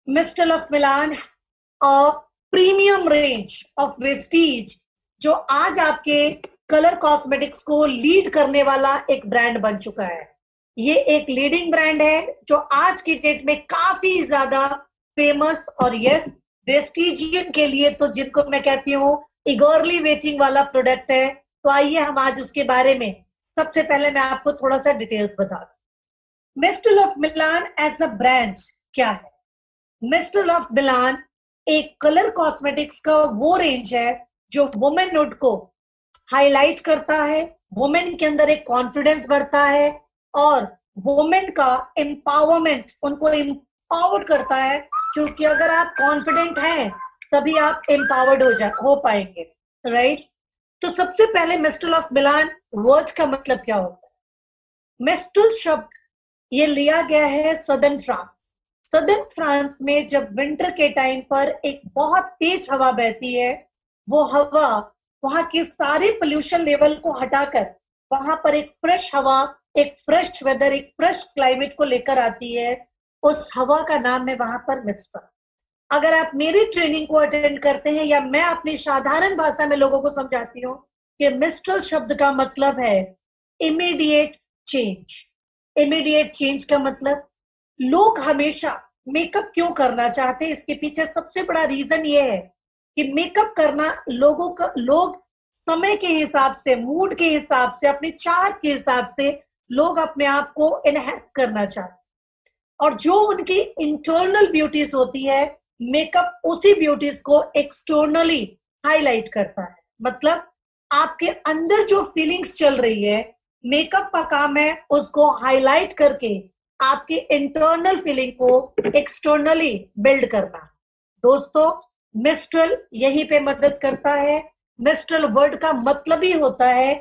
मिस्टल of Milan, a premium range of Vestige, जो आज आपके कलर कॉस्मेटिक्स को लीड करने वाला एक ब्रांड बन चुका है। ये एक लीडिंग ब्रांड है जो आज की डेट में काफी ज्यादा फेमस और यस वेस्टीजियन के लिए तो जिनको मैं कहती हूँ इगरली वेटिंग वाला प्रोडक्ट है। तो आइए हम आज उसके बारे में सबसे पहले मैं आपको थोड़ा सा डिटेल्स बता दूं। Mistle of Milan as a brand क्या है? मिस्टल ऑफ मिलान एक कलर कॉस्मेटिक्स का वो रेंज है जो वुमेनहुड को हाईलाइट करता है, वुमेन के अंदर एक कॉन्फिडेंस बढ़ता है और वुमेन का एम्पावरमेंट, उनको एम्पावर्ड करता है। क्योंकि अगर आप कॉन्फिडेंट हैं तभी आप एम्पावर्ड हो पाएंगे, राइट? तो सबसे पहले मिस्टल ऑफ मिलान वर्ड का मतलब क्या होता है? मिस्टल शब्द ये लिया गया है सदर्न फ्रांस। सदर्न फ्रांस में जब विंटर के टाइम पर एक बहुत तेज हवा बहती है, वो हवा वहां के सारे पोल्यूशन लेवल को हटाकर वहां पर एक फ्रेश हवा, एक फ्रेश वेदर, एक फ्रेश क्लाइमेट को लेकर आती है। उस हवा का नाम है वहां पर मिस्टर। अगर आप मेरी ट्रेनिंग को अटेंड करते हैं या मैं अपनी साधारण भाषा में लोगों को समझाती हूँ कि मिस्टर शब्द का मतलब है इमीडिएट चेंज। इमीडिएट चेंज का मतलब, लोग हमेशा मेकअप क्यों करना चाहते हैं, इसके पीछे सबसे बड़ा रीजन ये है कि मेकअप करना लोग समय के हिसाब से, मूड के हिसाब से, अपनी चाहत के हिसाब से लोग अपने आप को एनहेंस करना चाहते हैं। और जो उनकी इंटरनल ब्यूटीज होती है, मेकअप उसी ब्यूटीज को एक्सटर्नली हाईलाइट करता है। मतलब आपके अंदर जो फीलिंग्स चल रही है, मेकअप का काम है उसको हाईलाइट करके आपके इंटरनल फीलिंग को एक्सटर्नली बिल्ड करना। दोस्तों, मिस्ट्रल यहीं पे मदद करता है। मिस्ट्रल वर्ड का मतलब ही होता है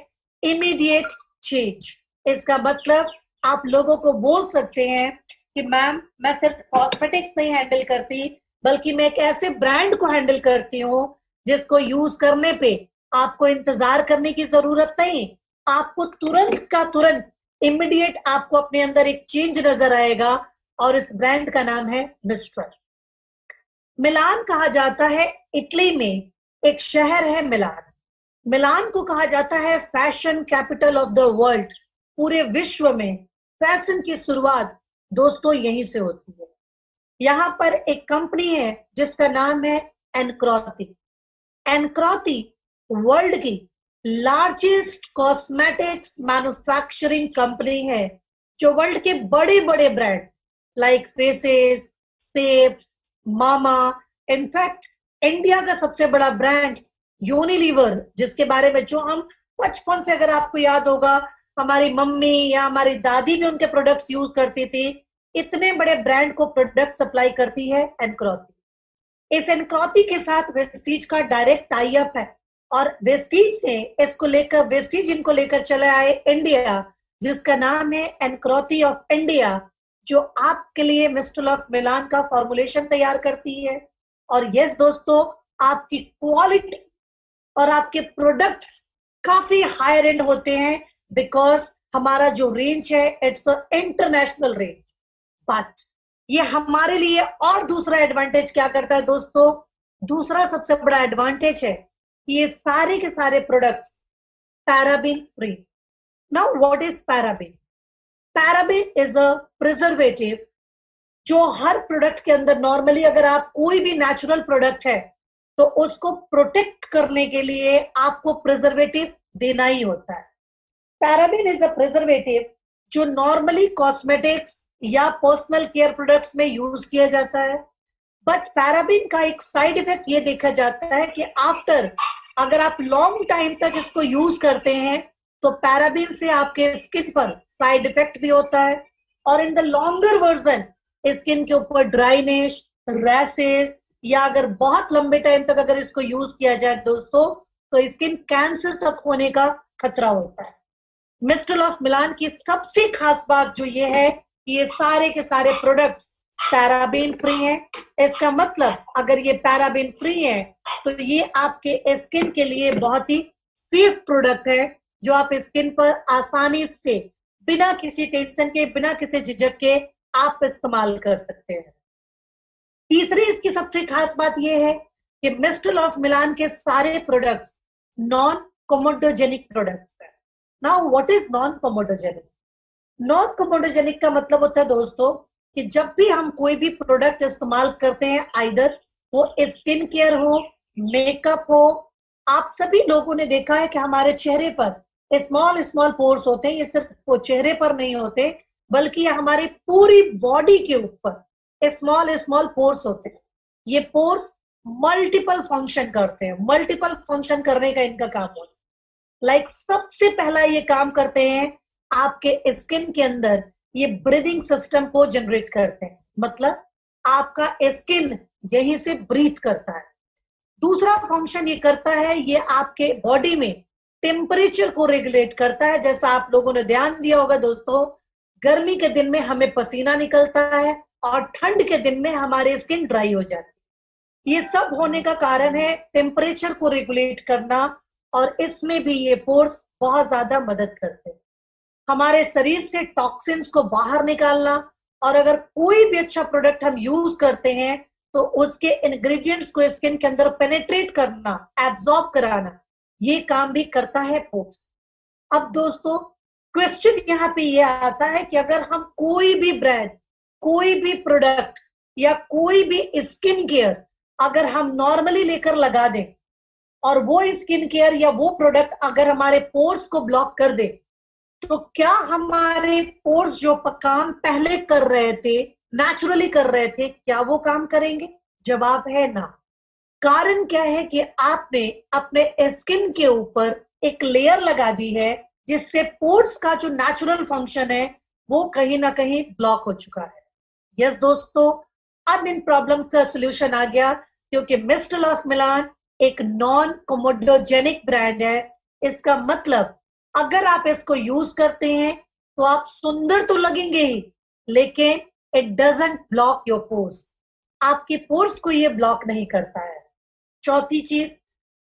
इमीडिएट चेंज। इसका मतलब आप लोगों को बोल सकते हैं कि मैम, मैं सिर्फ कॉस्मेटिक्स नहीं हैंडल करती, बल्कि मैं एक ऐसे ब्रांड को हैंडल करती हूँ जिसको यूज करने पे आपको इंतजार करने की जरूरत नहीं, आपको तुरंत का तुरंत इमीडिएट आपको अपने अंदर एक चेंज नजर आएगा। और इस ब्रांड का नाम है मिस्ट्रल। मिलान कहा जाता है, इटली में एक शहर है मिलान। मिलान को कहा जाता है fashion capital of the world. पूरे विश्व में फैशन की शुरुआत दोस्तों यहीं से होती है। यहाँ पर एक कंपनी है जिसका नाम है एनक्रॉती। एनक्रॉती वर्ल्ड की लार्जेस्ट कॉस्मेटिक्स मैन्युफैक्चरिंग कंपनी है, जो वर्ल्ड के बड़े बड़े ब्रांड लाइक फेसेस, सेप, मामा, इनफैक्ट इंडिया का सबसे बड़ा ब्रांड यूनिलीवर, जिसके बारे में जो हम बचपन से, अगर आपको याद होगा, हमारी मम्मी या हमारी दादी भी उनके प्रोडक्ट्स यूज करती थी। इतने बड़े ब्रांड को प्रोडक्ट सप्लाई करती है एनक्रॉती। इस एनक्रॉती के साथ वेस्टीज का डायरेक्ट टाई अप है और वेस्टीज ने इसको लेकर, वेस्टीज इनको लेकर चले आए इंडिया, जिसका नाम है एनक्रॉती ऑफ इंडिया, जो आपके लिए मिस्टल ऑफ मिलान का फॉर्मुलेशन तैयार करती है। और यस दोस्तों, आपकी क्वालिटी और आपके प्रोडक्ट्स काफी हायर एंड होते हैं, बिकॉज हमारा जो रेंज है इट्स इंटरनेशनल रेंज। बट ये हमारे लिए और दूसरा एडवांटेज क्या करता है दोस्तों? दूसरा सबसे बड़ा एडवांटेज है कि ये सारे के सारे products paraben free. Now what is paraben? Paraben is a preservative जो हर प्रोडक्ट के अंदर, नॉर्मली अगर आप कोई भी नेचुरल प्रोडक्ट है तो उसको प्रोटेक्ट करने के लिए आपको प्रिजर्वेटिव देना ही होता है। पैराबीन इज अ प्रिजर्वेटिव जो नॉर्मली कॉस्मेटिक्स या पर्सनल केयर प्रोडक्ट्स में यूज किया जाता है। बट पैराबीन का एक साइड इफेक्ट ये देखा जाता है कि आफ्टर, अगर आप लॉन्ग टाइम तक इसको यूज करते हैं तो पैराबीन से आपके स्किन पर साइड इफेक्ट भी होता है। और in the longer version skin के ऊपर ड्राइनेस, रैसेस, या अगर बहुत लंबे टाइम तक अगर इसको यूज किया जाए दोस्तों, तो स्किन कैंसर तक होने का खतरा होता है। मिस्टल ऑफ मिलान की सबसे खास बात जो ये है कि ये सारे के सारे प्रोडक्ट्स पैराबीन फ्री हैं। इसका मतलब अगर ये पैराबीन फ्री है तो ये आपके स्किन के लिए बहुत ही सेफ प्रोडक्ट है, जो आप स्किन पर आसानी से, बिना किसी टेंशन के, बिना किसी झिझक के आप इस्तेमाल कर सकते हैं। तीसरी इसकी सबसे खास बात यह है कि मिस्टल ऑफ मिलान के सारे प्रोडक्ट्स नॉन कोमोडोजेनिक प्रोडक्ट्स है। Now what is non comedogenic? Non comedogenic का मतलब होता है दोस्तों कि जब भी हम कोई भी प्रोडक्ट इस्तेमाल करते हैं, आइदर वो स्किन केयर हो, मेकअप हो, आप सभी लोगों ने देखा है कि हमारे चेहरे पर स्मॉल स्मॉल पोर्स होते हैं। ये सिर्फ वो चेहरे पर नहीं होते, बल्कि ये हमारी पूरी बॉडी के ऊपर स्मॉल स्मॉल पोर्स होते हैं। ये पोर्स मल्टीपल फंक्शन करते हैं। मल्टीपल फंक्शन करने का इनका काम होता है। लाइक सबसे पहला ये काम करते हैं, आपके स्किन के अंदर ये ब्रीदिंग सिस्टम को जनरेट करते हैं, मतलब आपका स्किन यहीं से ब्रीथ करता है। दूसरा फंक्शन ये करता है, ये आपके बॉडी में टेम्परेचर को रेगुलेट करता है। जैसा आप लोगों ने ध्यान दिया होगा दोस्तों, गर्मी के दिन में हमें पसीना निकलता है और ठंड के दिन में हमारी स्किन ड्राई हो जाती है। ये सब होने का कारण है टेम्परेचर को रेगुलेट करना, और इसमें भी ये पोर्स बहुत ज्यादा मदद करते हैं हमारे शरीर से टॉक्सिन्स को बाहर निकालना। और अगर कोई भी अच्छा प्रोडक्ट हम यूज करते हैं तो उसके इंग्रेडिएंट्स को स्किन के अंदर पेनेट्रेट करना, एब्जॉर्ब कराना, ये काम भी करता है पोर्स। अब दोस्तों क्वेश्चन यहाँ पे ये आता है कि अगर हम कोई भी ब्रांड, कोई भी प्रोडक्ट या कोई भी स्किन केयर अगर हम नॉर्मली लेकर लगा दें और वो स्किन केयर या वो प्रोडक्ट अगर हमारे पोर्स को ब्लॉक कर दे, तो क्या हमारे पोर्स जो काम पहले कर रहे थे, नेचुरली कर रहे थे, क्या वो काम करेंगे? जवाब है ना। कारण क्या है कि आपने अपने स्किन के ऊपर एक लेयर लगा दी है, जिससे पोर्स का जो नेचुरल फंक्शन है वो कहीं ना कहीं ब्लॉक हो चुका है। यस दोस्तों, अब इन प्रॉब्लम का सोल्यूशन आ गया, क्योंकि मिस्टल ऑफ मिलान एक नॉन कोमोडोजेनिक ब्रांड है। इसका मतलब अगर आप इसको यूज करते हैं तो आप सुंदर तो लगेंगे ही, लेकिन it doesn't block your pores. आपके पोर्स को ये ब्लॉक नहीं करता है। चौथी चीज,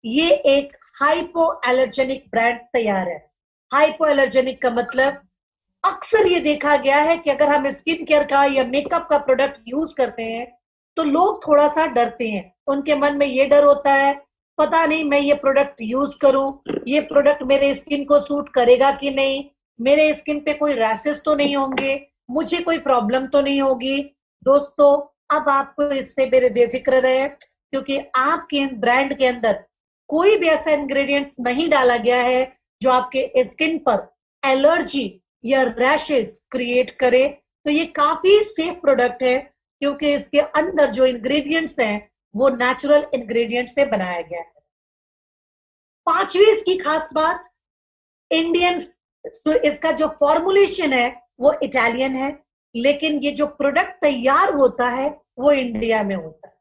ये एक हाइपो एलर्जेनिक ब्रांड तैयार है। हाइपो एलर्जेनिक का मतलब अक्सर ये देखा गया है कि अगर हम स्किन केयर का या मेकअप का प्रोडक्ट यूज करते हैं तो लोग थोड़ा सा डरते हैं। उनके मन में ये डर होता है, पता नहीं मैं ये प्रोडक्ट यूज करूं, ये प्रोडक्ट मेरे स्किन को सूट करेगा कि नहीं, मेरे स्किन पे कोई रैशेस तो नहीं होंगे, मुझे कोई प्रॉब्लम तो नहीं होगी। दोस्तों अब आपको इससे मेरे बेफिक्र रहे, क्योंकि आपके ब्रांड के अंदर कोई भी ऐसा इंग्रेडिएंट्स नहीं डाला गया है जो आपके स्किन पर एलर्जी या रैशेस क्रिएट करे। तो ये काफी सेफ प्रोडक्ट है, क्योंकि इसके अंदर जो इंग्रेडिएंट्स हैं वो नेचुरल इंग्रेडिएंट से बनाया गया है। पांचवी इसकी खास बात, इंडियन, तो इसका जो फॉर्मुलेशन है वो इटालियन है, लेकिन ये जो प्रोडक्ट तैयार होता है वो इंडिया में होता है।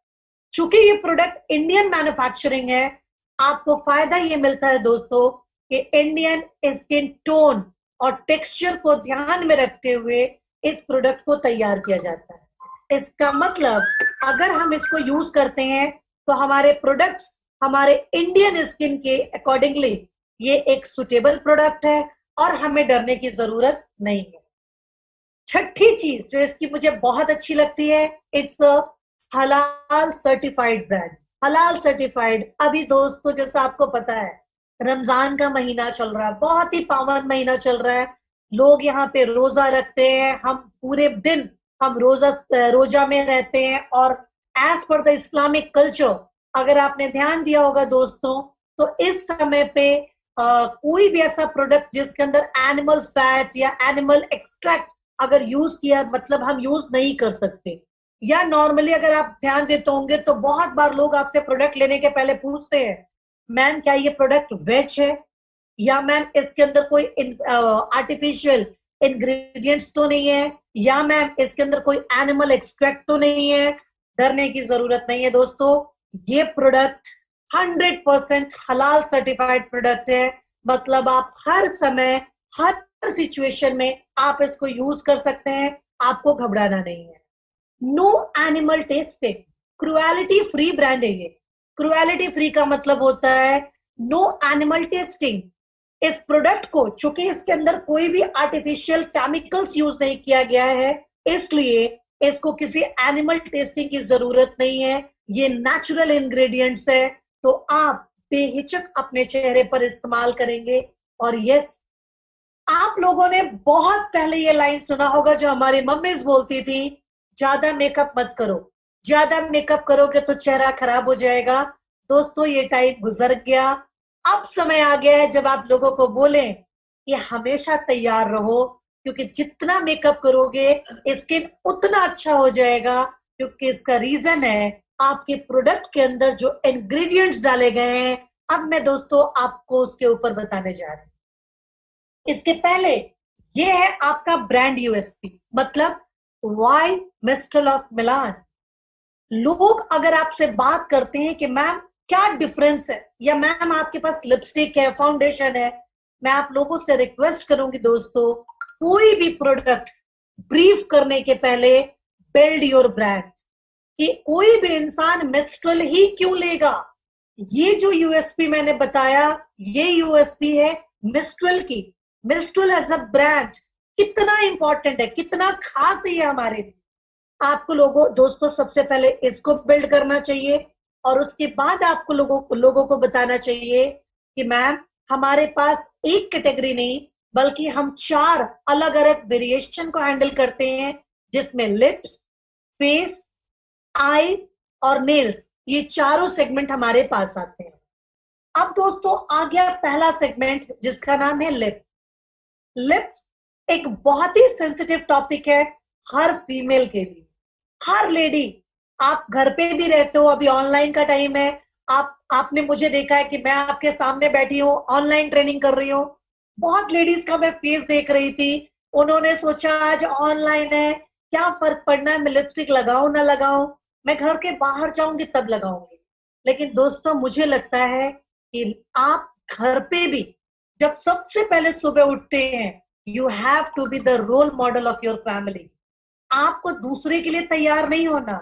चूंकि ये प्रोडक्ट इंडियन मैन्युफैक्चरिंग है, आपको फायदा ये मिलता है दोस्तों कि इंडियन स्किन टोन और टेक्सचर को ध्यान में रखते हुए इस प्रोडक्ट को तैयार किया जाता है। इसका मतलब अगर हम इसको यूज करते हैं तो हमारे प्रोडक्ट्स हमारे इंडियन स्किन के अकॉर्डिंगली ये एक सुटेबल प्रोडक्ट है और हमें डरने की जरूरत नहीं है। छठी चीज जो इसकी मुझे बहुत अच्छी लगती है, इट्स अ हलाल सर्टिफाइड ब्रांड। हलाल सर्टिफाइड। अभी दोस्तों जैसा आपको पता है रमजान का महीना चल रहा है, बहुत ही पावन महीना चल रहा है। लोग यहाँ पे रोजा रखते हैं, हम पूरे दिन हम रोजा में रहते हैं। और as per the Islamic culture, अगर आपने ध्यान दिया होगा दोस्तों, तो इस समय पे कोई भी ऐसा प्रोडक्ट जिसके अंदर एनिमल फैट या एनिमल एक्सट्रैक्ट अगर यूज किया, मतलब हम यूज नहीं कर सकते। या नॉर्मली अगर आप ध्यान देते होंगे तो बहुत बार लोग आपसे प्रोडक्ट लेने के पहले पूछते हैं, मैम क्या ये प्रोडक्ट वेज है, या मैम इसके अंदर कोई आर्टिफिशियल इंग्रेडिएंट्स तो नहीं है, या मैम इसके अंदर कोई एनिमल एक्सट्रैक्ट तो नहीं है। डरने की जरूरत नहीं है दोस्तों, ये प्रोडक्ट 100% हलाल सर्टिफाइड प्रोडक्ट है। मतलब आप हर समय हर सिचुएशन में आप इसको यूज कर सकते हैं, आपको घबराना नहीं है। No animal testing, cruelty free brand है ये। क्रुएलिटी फ्री का मतलब होता है नो एनिमल टेस्टिंग। इस प्रोडक्ट को चूंकि इसके अंदर कोई भी आर्टिफिशियल केमिकल्स यूज नहीं किया गया है, इसलिए इसको किसी एनिमल टेस्टिंग की जरूरत नहीं है, ये नेचुरल इंग्रेडिएंट्स है, तो आप बेहिचक अपने चेहरे पर इस्तेमाल करेंगे। और यस, आप लोगों ने बहुत पहले ये लाइन सुना होगा जो हमारी मम्मीज बोलती थी, ज्यादा मेकअप मत करो, ज्यादा मेकअप करोगे तो चेहरा खराब हो जाएगा। दोस्तों, ये टाइम गुजर गया। अब समय आ गया है जब आप लोगों को बोलें कि हमेशा तैयार रहो, क्योंकि जितना मेकअप करोगे स्किन उतना अच्छा हो जाएगा, क्योंकि इसका रीजन है आपके प्रोडक्ट के अंदर जो इंग्रेडिएंट्स डाले गए हैं। अब मैं दोस्तों आपको उसके ऊपर बताने जा रही हूँ। इसके पहले ये है आपका ब्रांड यूएसपी, मतलब वाई मिस्टल ऑफ मिलान। लोग अगर आपसे बात करते हैं कि मैम क्या डिफरेंस है, या मैम आपके पास लिपस्टिक है, फाउंडेशन है, मैं आप लोगों से रिक्वेस्ट करूंगी दोस्तों, कोई भी प्रोडक्ट ब्रीफ करने के पहले बिल्ड योर ब्रांड। कि कोई भी इंसान मिस्ट्रल ही क्यों लेगा, ये जो यूएसपी मैंने बताया, ये यूएसपी है मिस्ट्रल की। मिस्ट्रल एज अ ब्रांड कितना इंपॉर्टेंट है, कितना खास है ये हमारे लिए। आपको दोस्तों सबसे पहले इसको बिल्ड करना चाहिए, और उसके बाद आपको लोगों को बताना चाहिए कि मैम हमारे पास एक कैटेगरी नहीं, बल्कि हम 4 अलग अलग वेरिएशन को हैंडल करते हैं, जिसमें लिप्स, फेस, आईज और नेल्स, ये चारों सेगमेंट हमारे पास आते हैं। अब दोस्तों आ गया पहला सेगमेंट, जिसका नाम है लिप। लिप्स एक बहुत ही सेंसिटिव टॉपिक है हर फीमेल के लिए, हर लेडी। आप घर पे भी रहते हो, अभी ऑनलाइन का टाइम है, आपने मुझे देखा है कि मैं आपके सामने बैठी हूँ, ऑनलाइन ट्रेनिंग कर रही हूँ। बहुत लेडीज का मैं फेस देख रही थी, उन्होंने सोचा आज ऑनलाइन है, क्या फर्क पड़ना है, मैं लिपस्टिक लगाऊं ना लगाऊं, मैं घर के बाहर जाऊंगी तब लगाऊंगी। लेकिन दोस्तों मुझे लगता है कि आप घर पे भी जब सबसे पहले सुबह उठते हैं, you have to be the role model of your family. आपको दूसरे के लिए तैयार नहीं होना,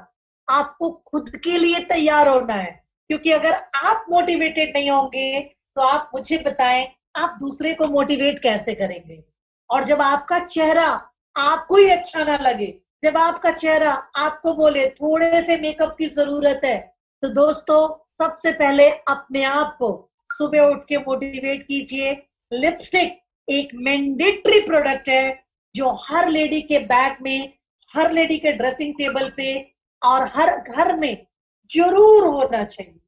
आपको खुद के लिए तैयार होना है। क्योंकि अगर आप मोटिवेटेड नहीं होंगे तो आप मुझे बताएं, आप दूसरे को मोटिवेट कैसे करेंगे। और जब आपका चेहरा आपको ही अच्छा ना लगे, जब आपका चेहरा आपको बोले थोड़े से मेकअप की जरूरत है, तो दोस्तों सबसे पहले अपने आप को सुबह उठ के मोटिवेट कीजिए। लिपस्टिक एक मैंडेटरी प्रोडक्ट है जो हर लेडी के बैग में, हर लेडी के ड्रेसिंग टेबल पे और हर घर में जरूर होना चाहिए।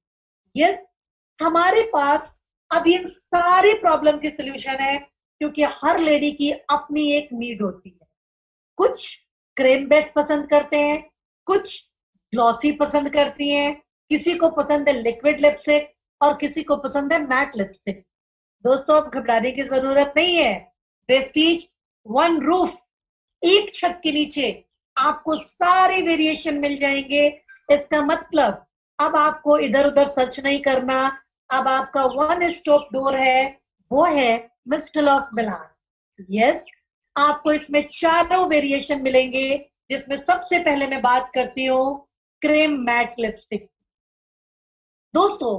यस, हमारे पास अब ये सारी प्रॉब्लम की सोल्यूशन है, क्योंकि हर लेडी की अपनी एक नीड होती है। कुछ क्रीम बेस पसंद करते हैं, कुछ ग्लॉसी पसंद करती हैं, किसी को पसंद है लिक्विड लिपस्टिक और किसी को पसंद है मैट लिपस्टिक। दोस्तों अब घबराने की जरूरत नहीं है। प्रेस्टीज वन रूफ, एक छत के नीचे आपको सारे वेरिएशन मिल जाएंगे। इसका मतलब अब आपको इधर उधर सर्च नहीं करना, अब आपका वन स्टॉप डोर है, वो है मिस्टल ऑफ मिलान। यस, आपको इसमें चारों वेरिएशन मिलेंगे, जिसमें सबसे पहले मैं बात करती हूँ क्रीम मैट लिपस्टिक। दोस्तों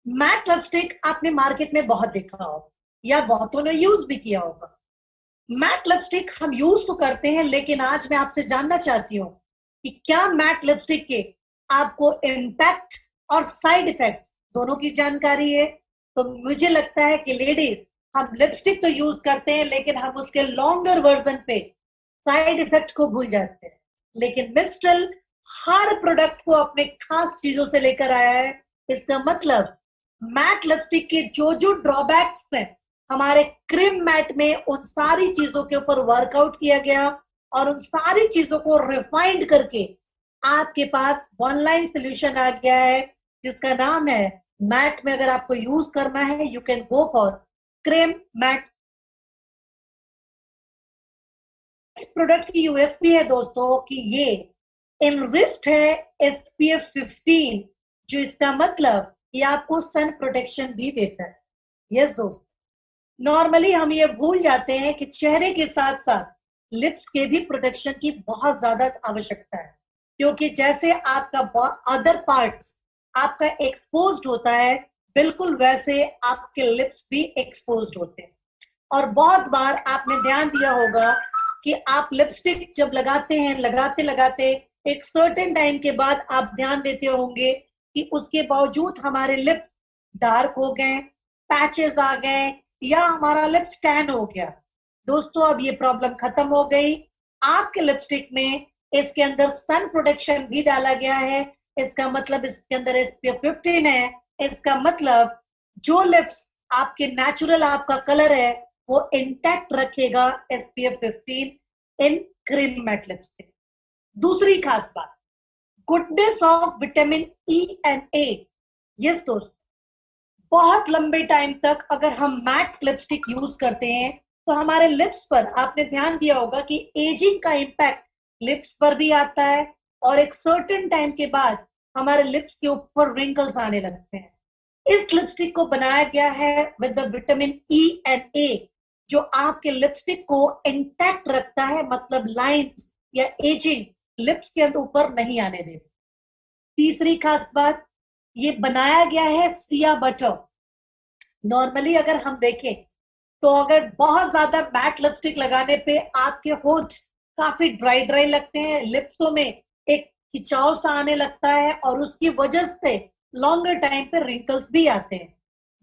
मैट लिपस्टिक आपने मार्केट में बहुत देखा होगा, या बहुतों ने यूज भी किया होगा। मैट लिपस्टिक हम यूज तो करते हैं, लेकिन आज मैं आपसे जानना चाहती हूँ कि क्या मैट लिपस्टिक के आपको इम्पैक्ट और साइड इफेक्ट दोनों की जानकारी है। तो मुझे लगता है कि लेडीज, हम लिपस्टिक तो यूज करते हैं, लेकिन हम उसके लॉन्गर वर्जन पे साइड इफेक्ट को भूल जाते हैं। लेकिन मिस्टल हर प्रोडक्ट को अपने खास चीजों से लेकर आया है। इसका मतलब मैट लिपस्टिक के जो जो ड्रॉबैक्स हैं हमारे क्रीम मैट में, उन सारी चीजों के ऊपर वर्कआउट किया गया और उन सारी चीजों को रिफाइंड करके आपके पास ऑनलाइन सोल्यूशन आ गया है, जिसका नाम है मैट में अगर आपको यूज करना है, you can go for cream matte. इस प्रोडक्ट की यूएसपी है दोस्तों कि ये इनरिच्ड है SPF 15, जो इसका मतलब ये आपको सन प्रोटेक्शन भी देता है। यस दोस्त, नॉर्मली हम ये भूल जाते हैं कि चेहरे के साथ साथ लिप्स के भी प्रोटेक्शन की बहुत ज्यादा आवश्यकता है, क्योंकि जैसे आपका अदर पार्ट्स आपका एक्सपोज्ड होता है, बिल्कुल वैसे आपके लिप्स भी एक्सपोज्ड होते हैं। और बहुत बार आपने ध्यान दिया होगा कि आप लिपस्टिक जब लगाते हैं, लगाते लगाते एक सर्टेन टाइम के बाद आप ध्यान देते होंगे कि उसके बावजूद हमारे लिप डार्क हो गए, पैचेस आ गए, या हमारा लिप्स टैन हो गया। दोस्तों अब ये प्रॉब्लम खत्म हो गई। आपके लिपस्टिक में इसके अंदर सन प्रोटेक्शन भी डाला गया है। इसका मतलब इसके अंदर SPF 15 है। इसका मतलब जो लिप्स आपके नेचुरल आपका कलर है वो इंटैक्ट रखेगा SPF 15 इन क्रीम मैट लिपस्टिक। दूसरी खास बात, goodness of vitamin E and A। Yes दोस्तों, बहुत लंबे टाइम तक अगर हम मैट लिपस्टिक यूज करते हैं तो हमारे लिप्स पर, आपने ध्यान दिया होगा कि एजिंग का इम्पैक्ट लिप्स पर भी आता है, और एक सर्टेन टाइम के बाद हमारे लिप्स के ऊपर रिंकल्स आने लगते हैं। इस लिपस्टिक को बनाया गया है with the vitamin E and A, जो आपके लिपस्टिक को इंटैक्ट रखता है, मतलब लाइंस या एजिंग लिप्स के ऊपर नहीं आने देती। तीसरी खास बात, ये बनाया गया है सिया बटर। नॉर्मली अगर हम देखें तो अगर बहुत ज्यादा मैट लिपस्टिक लगाने पे आपके होठ काफी ड्राई ड्राई लगते हैं, लिप्सों में एक खिंचाव सा आने लगता है, और उसकी वजह से लॉन्गर टाइम पे रिंकल्स भी आते हैं।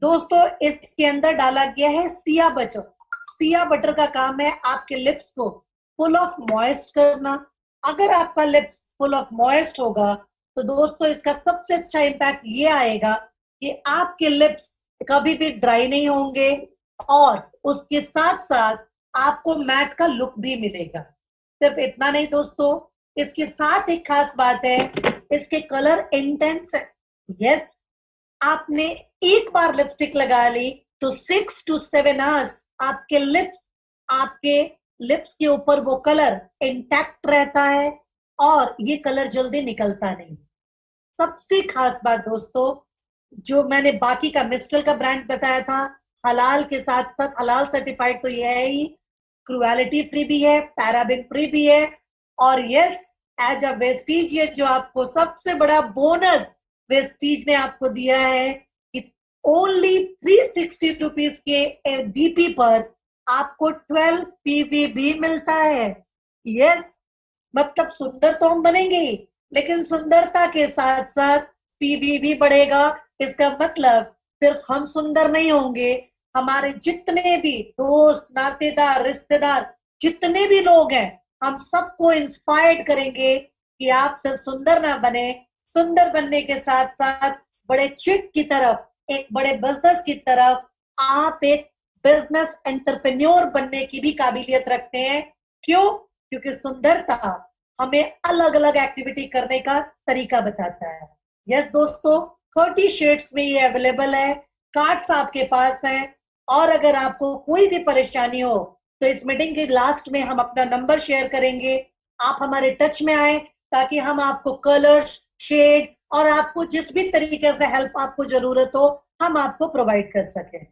दोस्तों इसके अंदर डाला गया है सिया बटर। सिया बटर का काम है आपके लिप्स को फुल ऑफ मॉइस्ट करना। अगर आपका लिप्स फुल ऑफ मॉइस्ट होगा तो दोस्तों इसका सबसे अच्छा इम्पैक्ट ये आएगा कि आपके लिप्स कभी भी ड्राई नहीं होंगे, और उसके साथ साथ आपको मैट का लुक भी मिलेगा। सिर्फ इतना नहीं दोस्तों, इसके साथ एक खास बात है, इसके कलर इंटेंस है। यस, आपने एक बार लिपस्टिक लगा ली तो 6 to 7 आवर्स आपके लिप्स के ऊपर वो कलर इंटैक्ट रहता है, और ये कलर जल्दी निकलता नहीं। सबसे खास बात दोस्तों, जो मैंने बाकी का मिस्ट्रल का ब्रांड बताया था, हलाल के साथ साथ हलाल सर्टिफाइड तो ये है ही, क्रुएलिटी फ्री भी है, पैराबिन फ्री भी है, और यस एज अ वेस्टीज, ये जो आपको सबसे बड़ा बोनस वेस्टीज ने आपको दिया है कि ओनली 360 रुपीज के डीपी पर आपको 12 PV भी मिलता है। यस, मतलब सुंदर तो हम बनेंगे ही, लेकिन सुंदरता के साथ साथ PV भी बढ़ेगा। इसका मतलब सिर्फ हम सुंदर नहीं होंगे, हमारे जितने भी दोस्त, नातेदार, रिश्तेदार, जितने भी लोग हैं, हम सबको इंस्पायर्ड करेंगे कि आप सिर्फ सुंदर ना बने, सुंदर बनने के साथ साथ बड़े चिट की तरफ, एक बड़े बिजनेस की तरफ, आप एक बिजनेस एंटरप्रेन्योर बनने की भी काबिलियत रखते हैं। क्यों? क्योंकि सुंदरता हमें अलग अलग एक्टिविटी करने का तरीका बताता है। यस दोस्तों, 30 शेड्स में ये अवेलेबल है, कार्ड्स आपके पास हैं, और अगर आपको कोई भी परेशानी हो तो इस मीटिंग के लास्ट में हम अपना नंबर शेयर करेंगे, आप हमारे टच में आए ताकि हम आपको कलर्स, शेड और आपको जिस भी तरीके से हेल्प आपको जरूरत हो हम आपको प्रोवाइड कर सकें।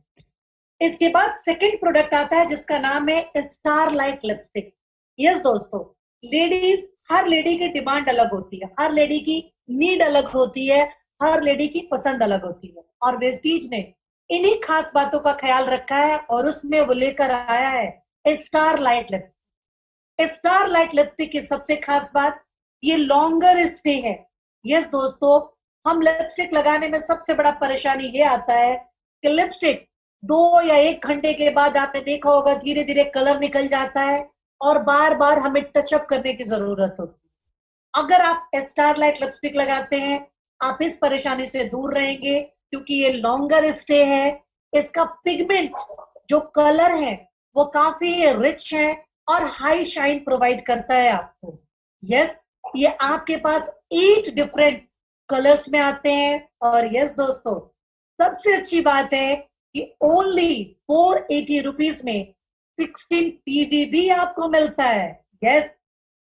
इसके बाद सेकंड प्रोडक्ट आता है जिसका नाम है स्टारलाइट लिपस्टिक। यस दोस्तों, लेडीज, हर लेडी की डिमांड अलग होती है, हर लेडी की नीड अलग होती है, हर लेडी की पसंद अलग होती है, और वेस्टीज ने इन्हीं खास बातों का ख्याल रखा है और उसमें वो लेकर आया है स्टारलाइट लिपस्टिक। स्टारलाइट लिपस्टिक की सबसे खास बात, ये लॉन्गर स्टे है। यस दोस्तों, हम लिपस्टिक लगाने में सबसे बड़ा परेशानी ये आता है कि लिपस्टिक 2 या 1 घंटे के बाद आपने देखा होगा धीरे धीरे कलर निकल जाता है और बार बार हमें टचअप करने की जरूरत होती है। अगर आप स्टारलाइट लिपस्टिक लगाते हैं आप इस परेशानी से दूर रहेंगे, क्योंकि ये लॉन्गर स्टे है, इसका पिगमेंट जो कलर है वो काफी रिच है और हाई शाइन प्रोवाइड करता है आपको। यस, ये आपके पास 8 डिफरेंट कलर्स में आते हैं, और यस दोस्तों, सबसे अच्छी बात है कि ओनली 480 रुपीज में 16 PV भी आपको मिलता है। यस,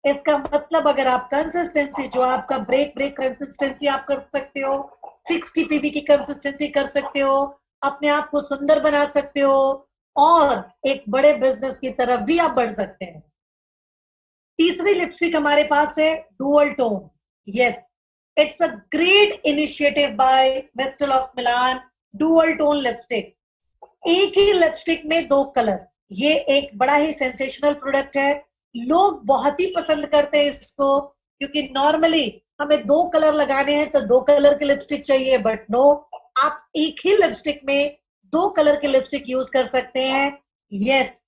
इसका मतलब अगर आप कंसिस्टेंसी, जो आपका ब्रेक कंसिस्टेंसी आप कर सकते हो, 60 PV की कंसिस्टेंसी कर सकते हो, अपने आप को सुंदर बना सकते हो, और एक बड़े बिजनेस की तरफ भी आप बढ़ सकते हैं। तीसरी लिपस्टिक हमारे पास है dual tone. Yes, it's a great initiative by mister of Milan, dual tone lipstick. एक ही लिपस्टिक में 2 कलर, ये एक बड़ा ही सेंसेशनल प्रोडक्ट है। लोग बहुत ही पसंद करते हैं इसको, क्योंकि नॉर्मली हमें 2 कलर लगाने हैं तो 2 कलर की लिपस्टिक चाहिए, बट नो, आप एक ही लिपस्टिक में 2 कलर की लिपस्टिक यूज कर सकते हैं। यस,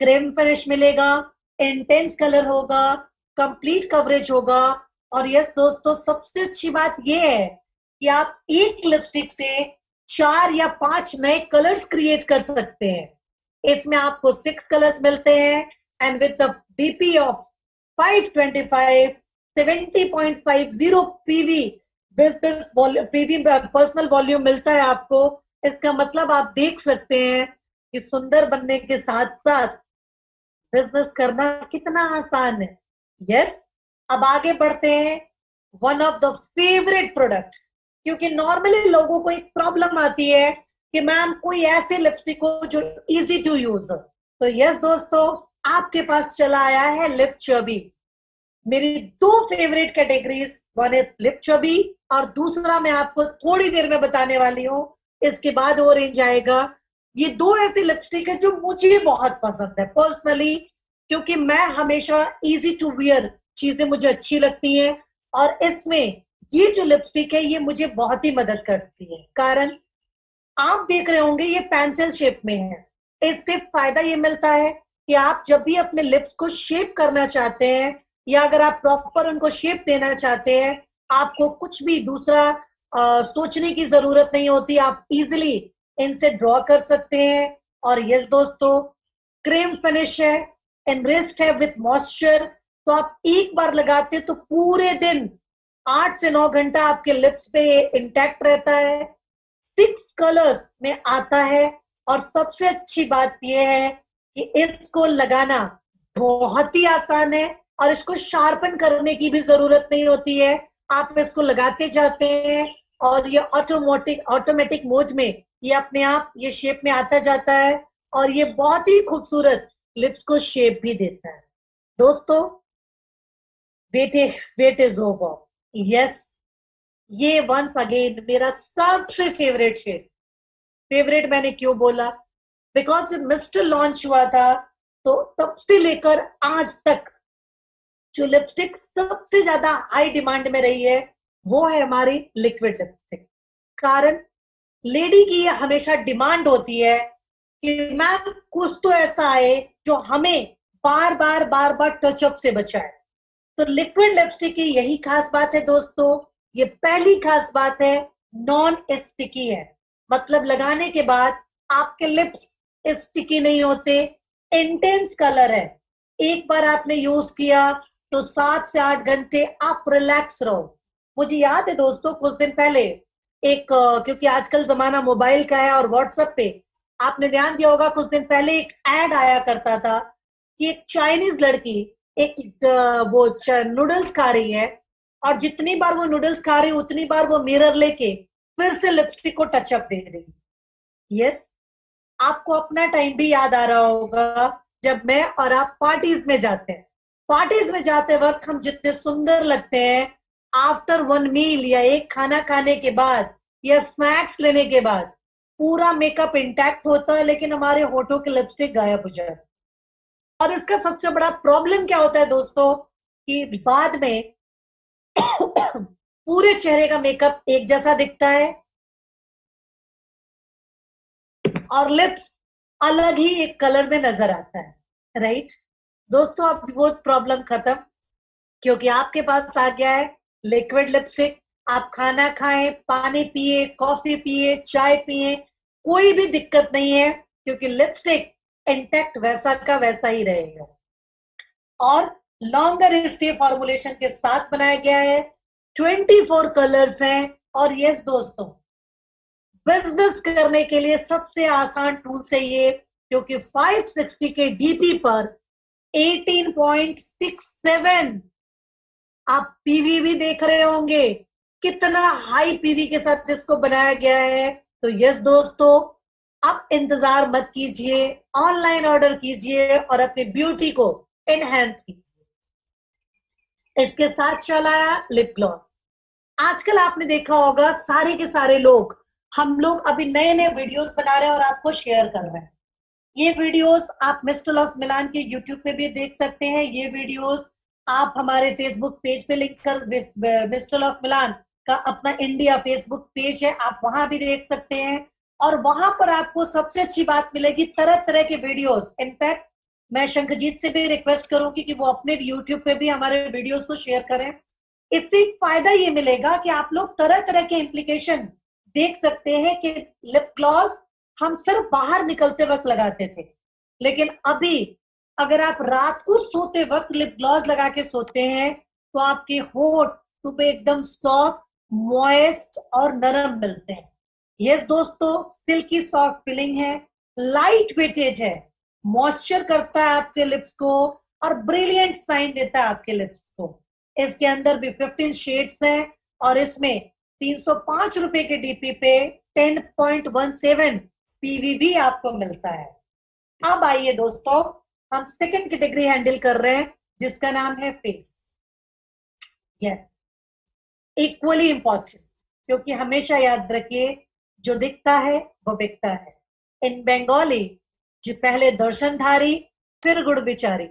क्रीम फिनिश मिलेगा, इंटेंस कलर होगा, कंप्लीट कवरेज होगा। और यस दोस्तों, सबसे अच्छी बात यह है कि आप एक लिपस्टिक से 4 या 5 नए कलर्स क्रिएट कर सकते हैं। इसमें आपको 6 कलर्स मिलते हैं and with the DP of 525 70.50 PV business PV personal volume मिलता है आपको। इसका मतलब आप देख सकते हैं कि सुंदर बनने के साथ साथ बिजनेस करना कितना आसान है। यस, अब आगे बढ़ते हैं। One of the favourite product, क्योंकि नॉर्मली लोगों को एक प्रॉब्लम आती है कि मैम कोई ऐसे लिपस्टिक हो जो इजी टू यूज हो। तो यस दोस्तों, आपके पास चला आया है लिप चबी। मेरी 2 फेवरेट कैटेगरीज, वन है लिप चबी और दूसरा मैं आपको थोड़ी देर में बताने वाली हूँ, इसके बाद वो रेंज आएगा। ये 2 ऐसी लिपस्टिक है जो मुझे बहुत पसंद है पर्सनली, क्योंकि मैं हमेशा इजी टू वियर चीजें मुझे अच्छी लगती हैं। और इसमें ये जो लिपस्टिक है ये मुझे बहुत ही मदद करती है। कारण आप देख रहे होंगे ये पेंसिल शेप में है। इससे फायदा ये मिलता है कि आप जब भी अपने लिप्स को शेप करना चाहते हैं या अगर आप प्रॉपर उनको शेप देना चाहते हैं, आपको कुछ भी दूसरा सोचने की जरूरत नहीं होती। आप इजिली इनसे ड्रॉ कर सकते हैं। और यस दोस्तों, क्रीम फिनिश है, एनरिच्ड है विथ मॉइस्चर। तो आप एक बार लगाते हैं तो पूरे दिन 8 से 9 घंटा आपके लिप्स पे इंटैक्ट रहता है। 6 कलर्स में आता है। और सबसे अच्छी बात यह है कि इसको लगाना बहुत ही आसान है और इसको शार्पन करने की भी जरूरत नहीं होती है। आप इसको लगाते जाते हैं और ये ऑटोमेटिक मोड में ये अपने आप ये शेप में आता जाता है और ये बहुत ही खूबसूरत लिप्स को शेप भी देता है। दोस्तों, वेट इज ओवर। यस, ये वंस अगेन मेरा सबसे फेवरेट शेड। फेवरेट मैंने क्यों बोला? बिकॉज मिस्टर लॉन्च हुआ था तो तब से लेकर आज तक जो लिपस्टिक सबसे ज्यादा हाई डिमांड में रही है वो है हमारी लिक्विड लिपस्टिक। कारण लेडी की ये हमेशा डिमांड होती है कि मैम कुछ तो ऐसा आए जो हमें बार बार टचअप से बचाए। तो लिक्विड लिपस्टिक की यही खास बात है दोस्तों। ये पहली खास बात है, नॉन स्टिकी है। मतलब लगाने के बाद आपके लिप्स स्टिकी नहीं होते। इंटेंस कलर है, एक बार आपने यूज किया तो 7 से 8 घंटे आप रिलैक्स रहो। मुझे याद है दोस्तों, कुछ दिन पहले एक क्योंकि आजकल जमाना मोबाइल का है और व्हाट्सएप पे आपने ध्यान दिया होगा, कुछ दिन पहले एक एड आया करता था कि एक चाइनीज लड़की एक वो नूडल्स खा रही है और जितनी बार वो नूडल्स खा रही है उतनी बार वो मिरर लेके फिर से लिपस्टिक को टचअप दे रही है। यस, आपको अपना टाइम भी याद आ रहा होगा जब मैं और आप पार्टीज में जाते हैं। पार्टीज में जाते वक्त हम जितने सुंदर लगते हैं, आफ्टर वन मील या एक खाना खाने के बाद या स्नैक्स लेने के बाद पूरा मेकअप इंटैक्ट होता है, लेकिन हमारे होठों के लिपस्टिक गायब हो जाए। और इसका सबसे बड़ा प्रॉब्लम क्या होता है दोस्तों कि बाद में पूरे चेहरे का मेकअप एक जैसा दिखता है और लिप्स अलग ही एक कलर में नजर आता है। राइट दोस्तों, अब वो प्रॉब्लम खत्म, क्योंकि आपके पास आ गया है लिक्विड लिपस्टिक। आप खाना खाएं, पानी पिए, कॉफी पिए, चाय पिए, कोई भी दिक्कत नहीं है, क्योंकि लिपस्टिक इंटैक्ट वैसा का वैसा ही रहेगा। और लॉन्गर स्टे फॉर्मुलेशन के साथ बनाया गया है। 24 कलर्स हैं। और यस दोस्तों, बिजनेस करने के लिए सबसे आसान टूल है ये, क्योंकि 560 के डीपी पर 18.67 आप पीवी भी देख रहे होंगे, कितना हाई पीवी के साथ इसको बनाया गया है। तो यस दोस्तों, अब इंतजार मत कीजिए, ऑनलाइन ऑर्डर कीजिए और अपनी ब्यूटी को एनहेंस कीजिए। इसके साथ चला आया लिप ग्लॉस। आजकल आपने देखा होगा सारे के सारे लोग, हम लोग अभी नए नए वीडियोस बना रहे हैं और आपको शेयर कर रहे हैं। ये वीडियोस आप मिस्टर ऑफ मिलान के यूट्यूब पे भी देख सकते हैं। ये वीडियोस आप हमारे फेसबुक पेज पे लिंक कर, मिस्टर ऑफ मिलान का अपना इंडिया फेसबुक पेज है, आप वहां भी देख सकते हैं। और वहां पर आपको सबसे अच्छी बात मिलेगी, तरह तरह के वीडियोस। इनफैक्ट मैं शंखजीत से भी रिक्वेस्ट करूंगी कि वो अपने यूट्यूब पे भी हमारे वीडियोस को शेयर करें। इससे फायदा ये मिलेगा कि आप लोग तरह तरह के इम्प्लीकेशन देख सकते हैं कि लिप ग्लॉस हम सिर्फ बाहर निकलते वक्त लगाते थे, लेकिन अभी अगर आप रात को सोते वक्त लिप ग्लॉस लगा के सोते हैं तो आपके होठ सुबह एकदम सॉफ्ट, मॉइस्ट और नरम मिलते हैं। यस दोस्तों, सिल्की सॉफ्ट फीलिंग है, लाइट वेटेड है, मॉइस्चर करता है आपके लिप्स को और ब्रिलियंट साइन देता है आपके लिप्स को। इसके अंदर भी 15 शेड्स हैं और इसमें 305 रुपए के डीपी पे 10.17 पीवीवी आपको मिलता है। अब आइए दोस्तों, हम सेकंड कैटेगरी हैंडल कर रहे हैं जिसका नाम है फेस। यस, इक्वली इंपॉर्टेंट, क्योंकि हमेशा याद रखिए जो दिखता है वो बिकता है। इन बंगाली जो पहले दर्शनधारी फिर गुड़ बिचारी,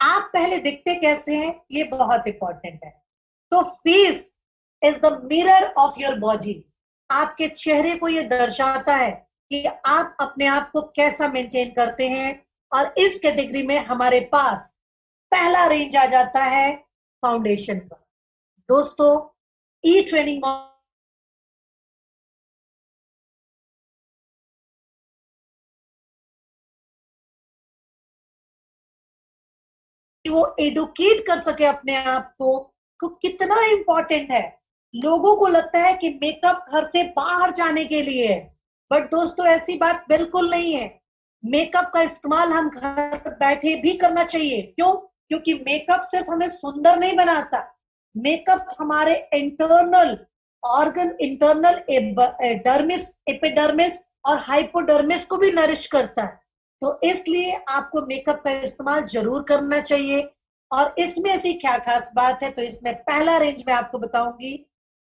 आप पहले दिखते कैसे हैं ये बहुत इंपॉर्टेंट है। तो face is the mirror of your body. आपके चेहरे को ये दर्शाता है कि आप अपने आप को कैसा मेंटेन करते हैं। और इस कैटेगरी में हमारे पास पहला रेंज आ जाता है फाउंडेशन का। दोस्तों, ई ट्रेनिंग वो एडुकेट कर सके अपने आप को कितना इंपॉर्टेंट है। लोगों को लगता है कि मेकअप घर से बाहर जाने के लिए है, बट दोस्तों ऐसी बात बिल्कुल नहीं है। मेकअप का इस्तेमाल हम घर बैठे भी करना चाहिए। क्यों? क्योंकि मेकअप सिर्फ हमें सुंदर नहीं बनाता, मेकअप हमारे internal organ, internal dermis, epidermis और हाइपोडर्मिस को भी नरिश करता है। तो इसलिए आपको मेकअप का इस्तेमाल जरूर करना चाहिए। और इसमें ऐसी क्या खास बात है, तो इसमें पहला रेंज में आपको बताऊंगी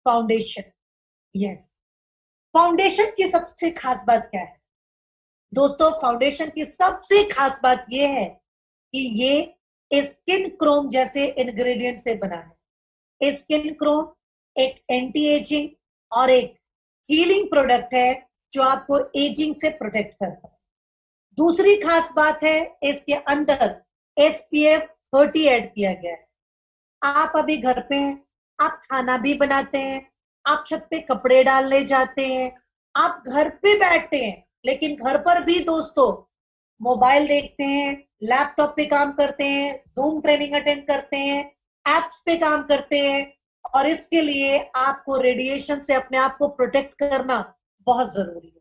फाउंडेशन। यस, फाउंडेशन की सबसे खास बात क्या है दोस्तों? फाउंडेशन की सबसे खास बात यह है कि ये स्किन क्रोम जैसे इंग्रेडिएंट से बना है। स्किन क्रोम एक एंटी एजिंग और एक हीलिंग प्रोडक्ट है जो आपको एजिंग से प्रोटेक्ट करता है। दूसरी खास बात है, इसके अंदर SPF 30 ऐड किया गया है। आप अभी घर पे हैं, आप खाना भी बनाते हैं, आप छत पे कपड़े डालने जाते हैं, आप घर पे बैठते हैं, लेकिन घर पर भी दोस्तों मोबाइल देखते हैं, लैपटॉप पे काम करते हैं, जूम ट्रेनिंग अटेंड करते हैं, एप्स पे काम करते हैं। और इसके लिए आपको रेडिएशन से अपने आप को प्रोटेक्ट करना बहुत जरूरी है।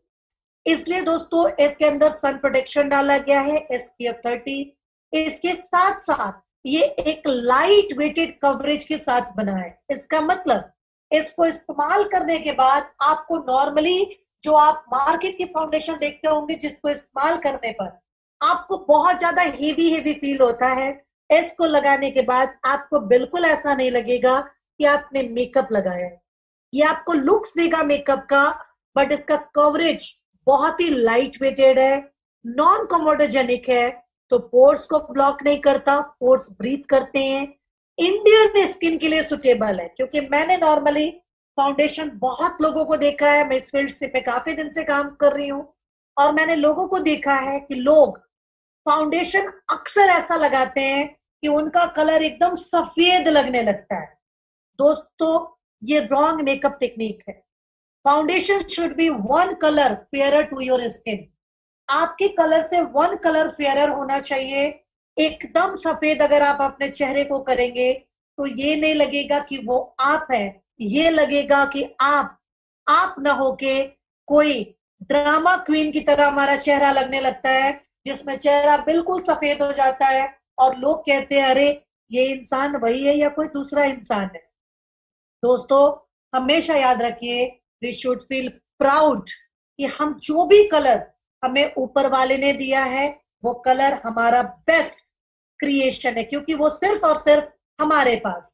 इसलिए दोस्तों इसके अंदर सन प्रोटेक्शन डाला गया है, SPF 30। इसके साथ साथ ये एक लाइट वेटेड कवरेज के साथ बना है। इसका मतलब इसको इस्तेमाल करने के बाद आपको नॉर्मली जो आप मार्केट की फाउंडेशन देखते होंगे जिसको इस्तेमाल करने पर आपको बहुत ज्यादा हेवी फील होता है, इसको लगाने के बाद आपको बिल्कुल ऐसा नहीं लगेगा कि आपने मेकअप लगाया है। ये आपको लुक्स देगा मेकअप का, बट इसका कवरेज बहुत ही लाइट वेटेड है, नॉन कमोडोजेनिक है, तो पोर्स को ब्लॉक नहीं करता, पोर्स ब्रीथ करते हैं। इंडियन स्किन के लिए सुटेबल है, क्योंकि मैंने नॉर्मली फाउंडेशन बहुत लोगों को देखा है, मैं इस फील्ड से पे काफी दिन से काम कर रही हूँ, और मैंने लोगों को देखा है कि लोग फाउंडेशन अक्सर ऐसा लगाते हैं कि उनका कलर एकदम सफेद लगने लगता है। दोस्तों ये रॉन्ग मेकअप टेक्निक है। Foundation should be one colour fairer to your skin. आपके कलर से वन कलर फेयरर होना चाहिए। एकदम सफेद अगर आप अपने चेहरे को करेंगे तो ये नहीं लगेगा कि वो आप है, ये लगेगा कि आप ना होके कोई ड्रामा क्वीन की तरह हमारा चेहरा लगने लगता है, जिसमें चेहरा बिल्कुल सफेद हो जाता है और लोग कहते हैं अरे ये इंसान वही है या कोई दूसरा इंसान है। दोस्तों हमेशा याद रखिए, वी शुड फील प्राउड कि हम जो भी कलर हमें ऊपर वाले ने दिया है वो कलर हमारा बेस्ट क्रिएशन है, क्योंकि वो सिर्फ और सिर्फ हमारे पास।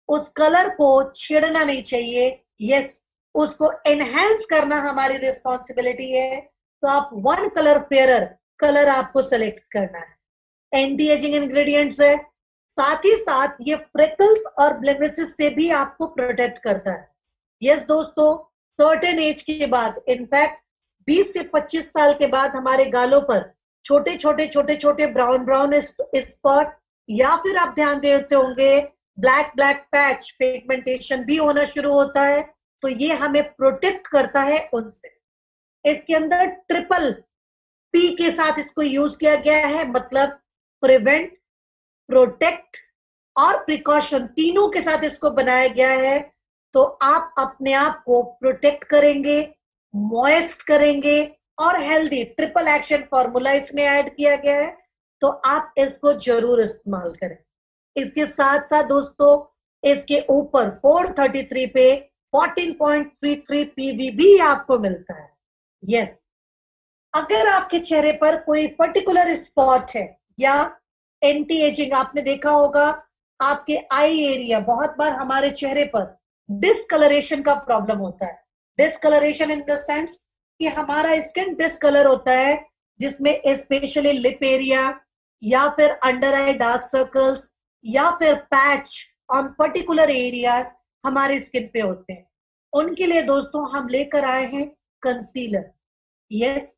उस कलर को छेड़ना नहीं चाहिए। यस, उसको एनहेंस करना हमारी रिस्पॉन्सिबिलिटी है। तो आप वन कलर फेयरर कलर आपको सेलेक्ट करना है। एंटी एजिंग इंग्रेडिएंट्स है, साथ ही साथ ये फ्रेकल्स और ब्लेमिशेस से भी आपको प्रोटेक्ट करता है। यस दोस्तों, सर्टेन एज के बाद, इनफैक्ट 20 से 25 साल के बाद हमारे गालों पर छोटे छोटे ब्राउन ब्राउन स्पॉट, या फिर आप ध्यान देते होंगे ब्लैक ब्लैक पैच, पिगमेंटेशन भी होना शुरू होता है। तो ये हमें प्रोटेक्ट करता है उनसे। इसके अंदर ट्रिपल पी के साथ इसको यूज किया गया है, मतलब प्रिवेंट, प्रोटेक्ट और प्रिकॉशन, तीनों के साथ इसको बनाया गया है। तो आप अपने आप को प्रोटेक्ट करेंगे, मॉइस्ट करेंगे और हेल्दी, ट्रिपल एक्शन फॉर्मूला इसमें ऐड किया गया है। तो आप इसको जरूर इस्तेमाल करें। इसके साथ साथ दोस्तों, इसके ऊपर 433 पे 14.33 पीवी भी आपको मिलता है। यस, अगर आपके चेहरे पर कोई पर्टिकुलर स्पॉट है या एंटी एजिंग, आपने देखा होगा आपके आई एरिया, बहुत बार हमारे चेहरे पर डिस्कलरेशन का प्रॉब्लम होता है। डिस्कलरेशन इन द सेंस कि हमारा स्किन डिस्कलर होता है, जिसमें स्पेशली लिप एरिया या फिर अंडर आई डार्क सर्कल्स या फिर पैच ऑन पर्टिकुलर एरियाज हमारे स्किन पे होते हैं। उनके लिए दोस्तों हम लेकर आए हैं कंसीलर। यस,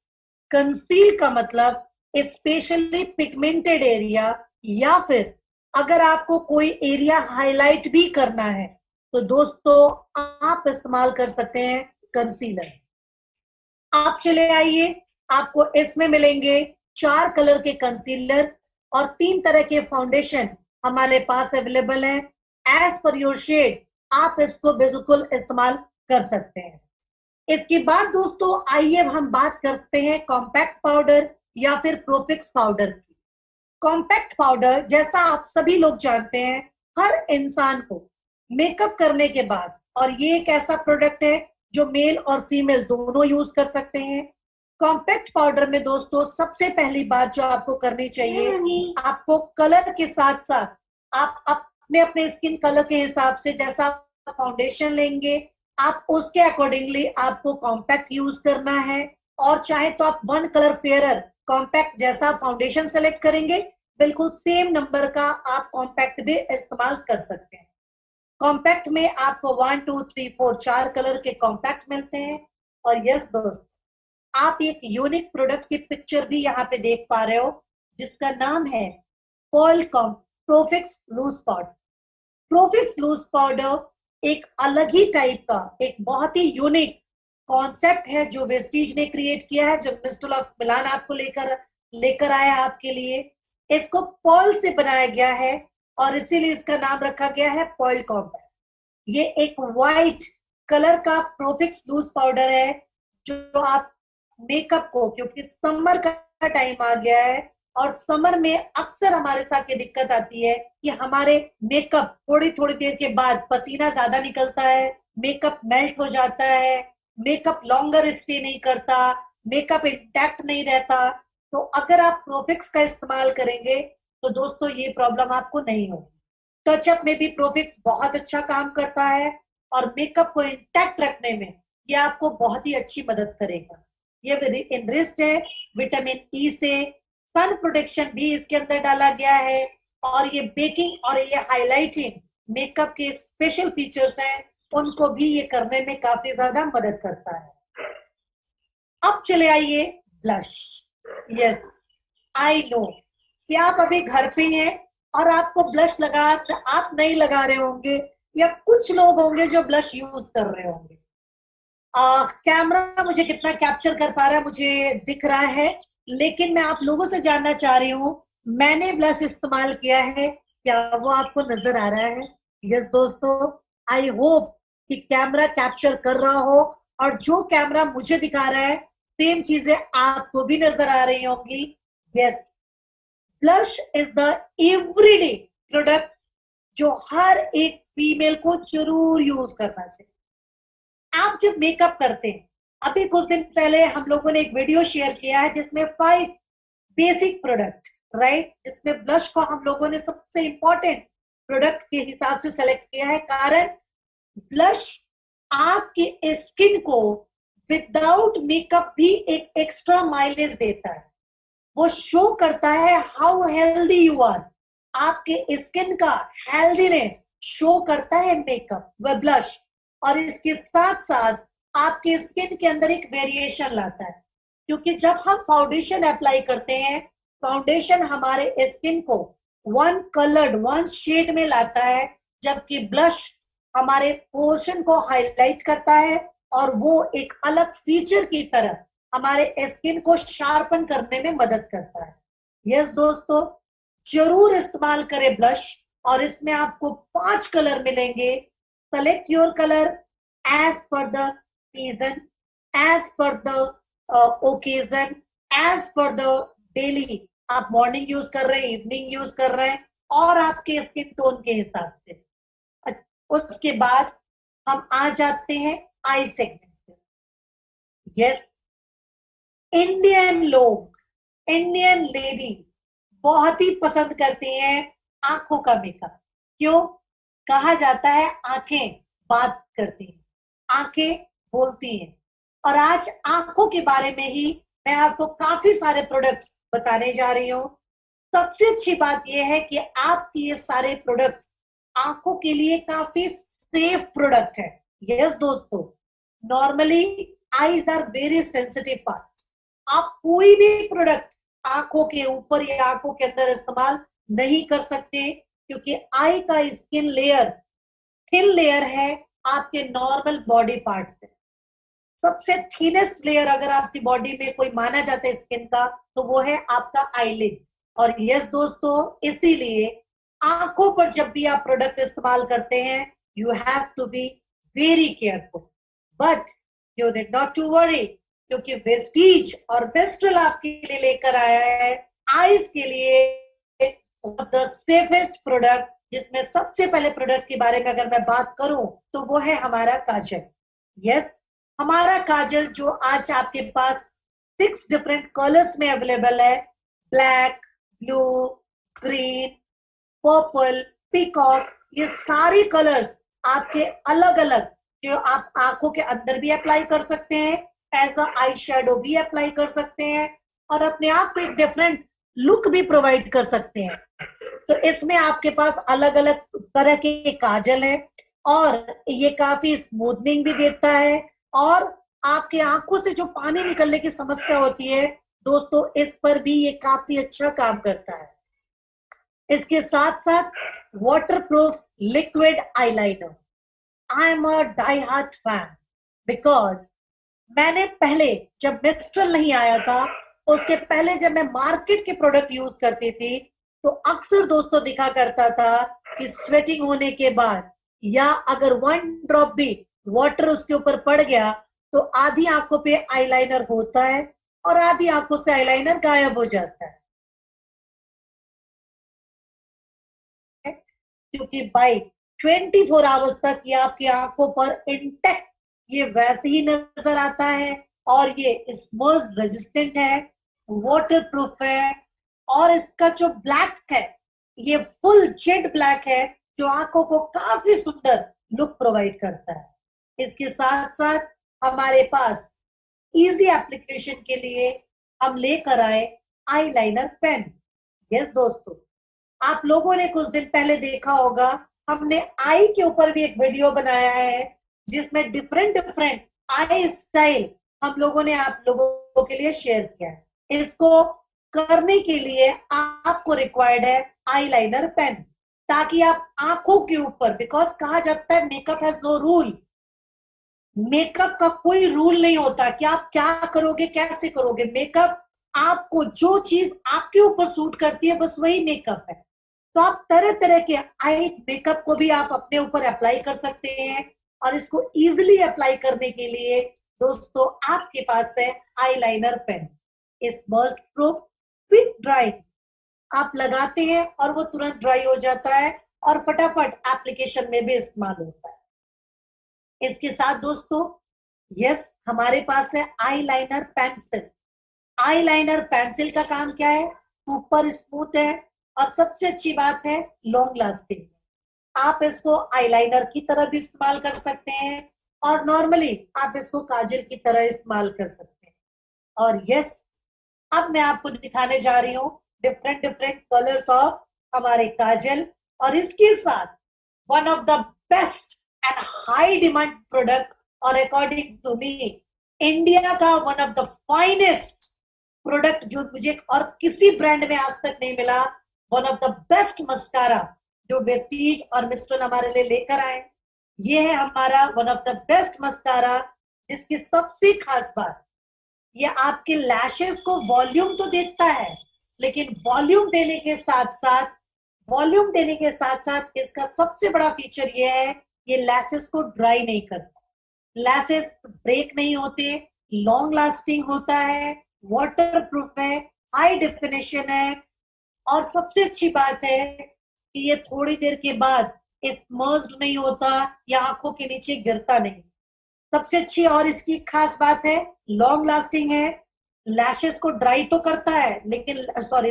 कंसील का मतलब स्पेशली पिगमेंटेड एरिया, या फिर अगर आपको कोई एरिया हाईलाइट भी करना है तो दोस्तों आप इस्तेमाल कर सकते हैं कंसीलर। आप चले आइए, आपको इसमें मिलेंगे 4 कलर के कंसीलर और 3 तरह के फाउंडेशन हमारे पास अवेलेबल हैं। एज पर योर शेड आप इसको बिल्कुल इस्तेमाल कर सकते हैं। इसके बाद दोस्तों आइए हम बात करते हैं कॉम्पैक्ट पाउडर या फिर प्रोफिक्स पाउडर की। कॉम्पैक्ट पाउडर, जैसा आप सभी लोग जानते हैं, हर इंसान को मेकअप करने के बाद, और ये एक ऐसा प्रोडक्ट है जो मेल और फीमेल दोनों यूज कर सकते हैं। कॉम्पैक्ट पाउडर में दोस्तों सबसे पहली बात जो आपको करनी चाहिए, आपको कलर के साथ साथ आप अपने अपने स्किन कलर के हिसाब से जैसा फाउंडेशन लेंगे, आप उसके अकॉर्डिंगली आपको कॉम्पैक्ट यूज करना है। और चाहे तो आप 1 कलर फेयरर कॉम्पैक्ट जैसा फाउंडेशन सेलेक्ट करेंगे, बिल्कुल सेम नंबर का आप कॉम्पैक्ट भी इस्तेमाल कर सकते हैं। कॉम्पैक्ट में आपको 1 2 3 4 4 कलर के कॉम्पैक्ट मिलते हैं। और यस दोस्त, आप एक यूनिक प्रोडक्ट की पिक्चर भी यहाँ पे देख पा रहे हो, जिसका नाम है Profix loose powder. Profix loose powder एक अलग ही टाइप का, एक बहुत ही यूनिक कॉन्सेप्ट है जो वेस्टीज ने क्रिएट किया है, जो मिस्टर ऑफ मिलान आपको लेकर आया आपके लिए। इसको पर्ल से बनाया गया है और इसीलिए इसका नाम रखा गया है पर्ल कॉम्पैक्ट। ये एक वाइट कलर का प्रोफिक्स लूज पाउडर है जो आप मेकअप को, क्योंकि समर का टाइम आ गया है और समर में अक्सर हमारे साथ ये दिक्कत आती है कि हमारे मेकअप थोड़ी थोड़ी देर के बाद पसीना ज्यादा निकलता है, मेकअप मेल्ट हो जाता है, मेकअप लॉन्गर स्टे नहीं करता, मेकअप इंटैक्ट नहीं रहता। तो अगर आप प्रोफिक्स का इस्तेमाल करेंगे तो दोस्तों ये प्रॉब्लम आपको नहीं होगी। टचअप में भी प्रोफिक्स बहुत अच्छा काम करता है और मेकअप को इंटैक्ट रखने में ये आपको बहुत ही अच्छी मदद करेगा। ये इनरिच्ड है विटामिन ई से, सन प्रोटेक्शन भी इसके अंदर डाला गया है, और ये बेकिंग और ये हाईलाइटिंग मेकअप के स्पेशल फीचर्स हैं, उनको भी ये करने में काफी ज्यादा मदद करता है। अब चले आइए ब्लश। यस, आई नो कि आप अभी घर पे हैं और आपको ब्लश आप नहीं लगा रहे होंगे, या कुछ लोग होंगे जो ब्लश यूज कर रहे होंगे। कैमरा मुझे कितना कैप्चर कर पा रहा है मुझे दिख रहा है, लेकिन मैं आप लोगों से जानना चाह रही हूँ, मैंने ब्लश इस्तेमाल किया है, क्या वो आपको नजर आ रहा है? यस दोस्तों, आई होप कि कैमरा कैप्चर कर रहा हो और जो कैमरा मुझे दिखा रहा है सेम चीजें आपको भी नजर आ रही होंगी। Yes, blush is the everyday product जो हर एक फीमेल को जरूर यूज करना चाहिए। आप जब मेकअप करते हैं, अभी कुछ दिन पहले हम लोगों ने एक वीडियो शेयर किया है जिसमें 5 बेसिक प्रोडक्ट, राइट, जिसमें ब्लश को हम लोगों ने सबसे इंपॉर्टेंट प्रोडक्ट के हिसाब से सेलेक्ट किया है। कारण ब्लश आपकी स्किन को विदाउट मेकअप भी एक एक्स्ट्रा माइलेज देता है। वो शो करता है हाउ हेल्दी यू आर, आपके स्किन का हेल्दीनेस शो करता है मेकअप व ब्लश, और इसके साथ साथ आपके स्किन के अंदर एक वेरिएशन लाता है, क्योंकि जब हम फाउंडेशन अप्लाई करते हैं, फाउंडेशन हमारे स्किन को वन कलर्ड वन शेड में लाता है, जबकि ब्लश हमारे पोर्शन को हाईलाइट करता है और वो एक अलग फीचर की तरह हमारे स्किन को शार्पन करने में मदद करता है। यस दोस्तों, जरूर इस्तेमाल करें ब्लश, और इसमें आपको 5 कलर मिलेंगे। Select your colour as per the season, as per the occasion, as per the daily, आप मॉर्निंग यूज कर रहे हैं, इवनिंग यूज कर रहे हैं, और आपके स्किन टोन के हिसाब से। उसके बाद हम आ जाते हैं आई सेगमेंट पे। यस, इंडियन लोग, इंडियन लेडी बहुत ही पसंद करती हैं आंखों का मेकअप। क्यों? कहा जाता है आंखें बात करती हैं, आंखें बोलती हैं। और आज आंखों के बारे में ही मैं आपको काफी सारे प्रोडक्ट्स बताने जा रही हूँ। सबसे अच्छी बात यह है कि आपके ये सारे प्रोडक्ट्स आंखों के लिए काफी सेफ प्रोडक्ट है। यस दोस्तों, normally eyes are very sensitive part. आप कोई भी प्रोडक्ट आंखों के ऊपर या आंखों के अंदर इस्तेमाल नहीं कर सकते, क्योंकि आई का स्किन लेयर थिन लेयर है आपके नॉर्मल बॉडी पार्ट से। सबसे थिनेस्ट लेयर अगर आपकी बॉडी में कोई माना जाता है स्किन का, तो वो है आपका आईलिड। और यस दोस्तों, इसीलिए आंखों पर जब भी आप प्रोडक्ट इस्तेमाल करते हैं, you have to be very careful. But you need not to worry, क्योंकि वेस्टीज और वेस्ट्रल आपके लिए लेकर आया है आईज के लिए द सेफेस्ट प्रोडक्ट। जिसमें सबसे पहले प्रोडक्ट के बारे में अगर मैं बात करूं, तो वो है हमारा काजल। यस, हमारा काजल जो आज आपके पास 6 डिफरेंट कलर्स में अवेलेबल है, black, blue, green, purple, peacock, ये सारी कलर्स आपके अलग अलग, जो आप आंखों के अंदर भी अप्लाई कर सकते हैं, एज अ आई शेडो भी अप्लाई कर सकते हैं, और अपने आप को एक डिफरेंट लुक भी प्रोवाइड कर सकते हैं। तो इसमें आपके पास अलग अलग तरह के काजल है, और ये काफी स्मूथनिंग भी देता है, और आपके आंखों से जो पानी निकलने की समस्या होती है दोस्तों, इस पर भी ये काफी अच्छा काम करता है। इसके साथ साथ waterproof liquid eyeliner, I am a die hard fan, because मैंने पहले जब मिस्ट्रल नहीं आया था, उसके पहले जब मैं मार्केट के प्रोडक्ट यूज करती थी, तो अक्सर दोस्तों दिखा करता था कि स्वेटिंग होने के बाद, या अगर 1 ड्रॉप भी वाटर उसके ऊपर पड़ गया, तो आधी आंखों पे आईलाइनर होता है और आधी आंखों से आईलाइनर गायब हो जाता है। क्योंकि बाई 24 आवर्स तक ये आपकी आंखों पर इंटेक्ट ये वैसे ही नजर आता है, और ये स्मर्ज रेजिस्टेंट है, वाटर प्रूफ है, और इसका जो ब्लैक है ये फुल जेड ब्लैक है, जो आंखों को काफी सुंदर लुक प्रोवाइड करता है। इसके साथ साथ हमारे पास इजी एप्लीकेशन के लिए हम लेकर आए आईलाइनर पेन। यस दोस्तों, आप लोगों ने कुछ दिन पहले देखा होगा, हमने आई के ऊपर भी एक वीडियो बनाया है, जिसमें डिफरेंट डिफरेंट आई स्टाइल हम लोगों ने आप लोगों के लिए शेयर किया है। इसको करने के लिए आपको रिक्वायर्ड है आईलाइनर पेन, ताकि आप आंखों के ऊपर, बिकॉज कहा जाता है makeup has no rule, makeup का कोई रूल नहीं होता कि आप क्या करोगे कैसे करोगे। मेकअप आपको जो चीज आपके ऊपर सूट करती है, बस वही मेकअप है। तो आप तरह तरह के आई मेकअप को भी आप अपने ऊपर अप्लाई कर सकते हैं, और इसको इजीली अप्लाई करने के लिए दोस्तों आपके पास है eyeliner pen. Smudge proof, quick dry, आप लगाते हैं और वो तुरंत ड्राई हो जाता है, और फटाफट एप्लीकेशन में भी इस्तेमाल होता है। इसके साथ दोस्तों यस, हमारे पास है आईलाइनर पेंसिल। आईलाइनर पेंसिल का काम क्या है? ऊपर स्मूथ है, और सबसे अच्छी बात है लॉन्ग लास्टिंग। आप इसको आईलाइनर की तरह भी इस्तेमाल कर सकते हैं, और नॉर्मली आप इसको काजल की तरह इस्तेमाल कर सकते हैं। और यस, अब मैं आपको दिखाने जा रही हूँ डिफरेंट डिफरेंट कलर्स ऑफ हमारे काजल, और इसके साथ one of the best and high demand product, और अकॉर्डिंग टू मी इंडिया का one of the finest product जो मुझे और किसी ब्रांड में आज तक नहीं मिला, one of the best mascara जो वेस्टीज और मिस्ट्रल हमारे लिए लेकर आए। ये है हमारा one of the best mascara, जिसकी सबसे खास बात, ये आपके लैशेस को वॉल्यूम तो देता है, लेकिन वॉल्यूम देने के साथ साथ इसका सबसे बड़ा फीचर ये है, ये लैशेस को ड्राई नहीं करता, लैशेस ब्रेक नहीं होते, लॉन्ग लास्टिंग होता है, वाटर प्रूफ है, हाई डेफिनेशन है, और सबसे अच्छी बात है कि ये थोड़ी देर के बाद स्मर्ज्ड नहीं होता या आंखों के नीचे गिरता नहीं। सबसे अच्छी और इसकी खास बात है, लॉन्ग लास्टिंग है, लैशेस को ड्राई तो करता है लेकिन